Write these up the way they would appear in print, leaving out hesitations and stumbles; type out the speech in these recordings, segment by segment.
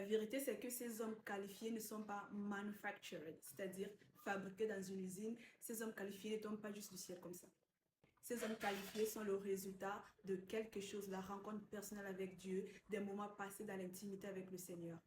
vérité, c'est que ces hommes qualifiés ne sont pas manufactured, c'est-à-dire fabriqués dans une usine. Ces hommes qualifiés ne tombent pas juste du ciel comme ça. Ces hommes qualifiés sont le résultat de quelque chose, la rencontre personnelle avec Dieu, des moments passés dans l'intimité avec le Seigneur.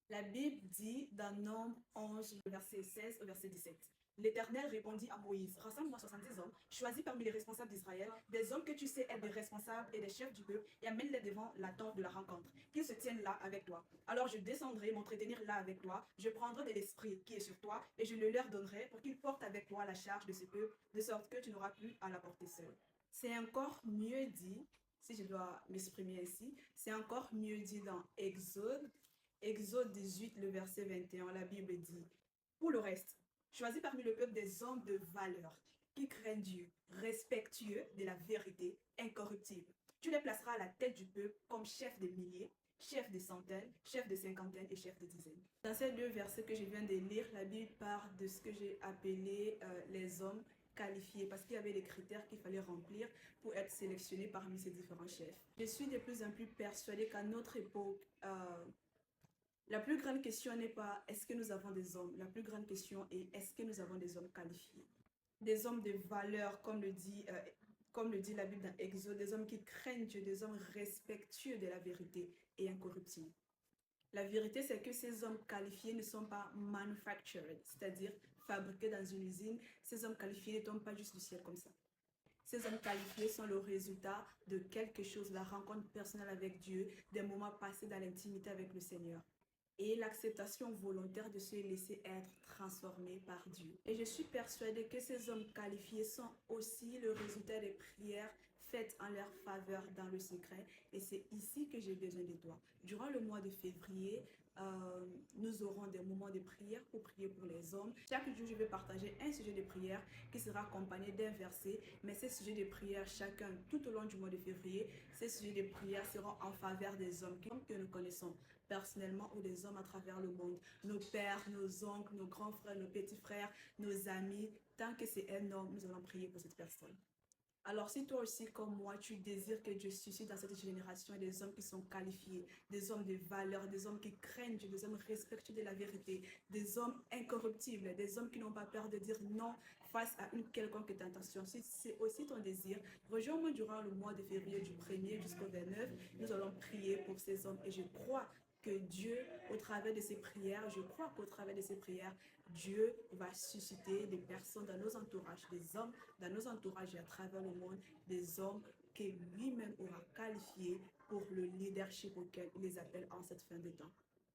La Bible dit dans Nombre 11, verset 16 au verset 17. L'Éternel répondit à Moïse, rassemble-moi 70 hommes, choisis parmi les responsables d'Israël, des hommes que tu sais être des responsables et des chefs du peuple, et amène-les devant la tente de la rencontre, qu'ils se tiennent là avec toi. Alors je descendrai m'entretenir là avec toi, je prendrai de l'esprit qui est sur toi, et je le leur donnerai pour qu'ils portent avec toi la charge de ce peuple, de sorte que tu n'auras plus à la porter seul. C'est encore mieux dit, si je dois m'exprimer ainsi, c'est encore mieux dit dans Exode 18, le verset 21, la Bible dit, « Pour le reste, choisis parmi le peuple des hommes de valeur, qui craignent Dieu, respectueux de la vérité, incorruptible. Tu les placeras à la tête du peuple comme chefs de milliers, chefs de centaines, chefs de cinquantaines et chefs de dizaines. » Dans ces deux versets que je viens de lire, la Bible parle de ce que j'ai appelé les hommes qualifiés, parce qu'il y avait des critères qu'il fallait remplir pour être sélectionné parmi ces différents chefs. Je suis de plus en plus persuadée qu'à notre époque, la plus grande question n'est pas est-ce que nous avons des hommes, la plus grande question est est-ce que nous avons des hommes qualifiés, des hommes de valeur comme le dit la Bible dans Exode, des hommes qui craignent Dieu, des hommes respectueux de la vérité et incorruptibles. La vérité, c'est que ces hommes qualifiés ne sont pas manufactured, c'est-à-dire fabriqués dans une usine. Ces hommes qualifiés ne tombent pas juste du ciel comme ça. Ces hommes qualifiés sont le résultat de quelque chose, la rencontre personnelle avec Dieu, des moments passés dans l'intimité avec le Seigneur et l'acceptation volontaire de se laisser être transformé par Dieu. Et je suis persuadée que ces hommes qualifiés sont aussi le résultat des prières faites en leur faveur dans le secret. Et c'est ici que j'ai besoin de toi. Durant le mois de février, nous aurons des moments de prière pour prier pour les hommes. Chaque jour, je vais partager un sujet de prière qui sera accompagné d'un verset. Mais ces sujets de prière, chacun, tout au long du mois de février, ces sujets de prière seront en faveur des hommes que nous connaissons personnellement ou des hommes à travers le monde. Nos pères, nos oncles, nos grands frères, nos petits frères, nos amis. Tant que c'est un homme, nous allons prier pour cette personne. Alors, si toi aussi, comme moi, tu désires que Dieu suscite dans cette génération des hommes qui sont qualifiés, des hommes de valeur, des hommes qui craignent Dieu, des hommes respectueux de la vérité, des hommes incorruptibles, des hommes qui n'ont pas peur de dire non face à une quelconque tentation. Si c'est aussi ton désir, rejoins-moi durant le mois de février du 1er jusqu'au 29. Nous allons prier pour ces hommes et je crois que Dieu, au travers de ses prières, je crois qu'au travers de ces prières, Dieu va susciter des personnes dans nos entourages, des hommes dans nos entourages et à travers le monde, des hommes que lui-même aura qualifiés pour le leadership auquel il les appelle en cette fin de temps.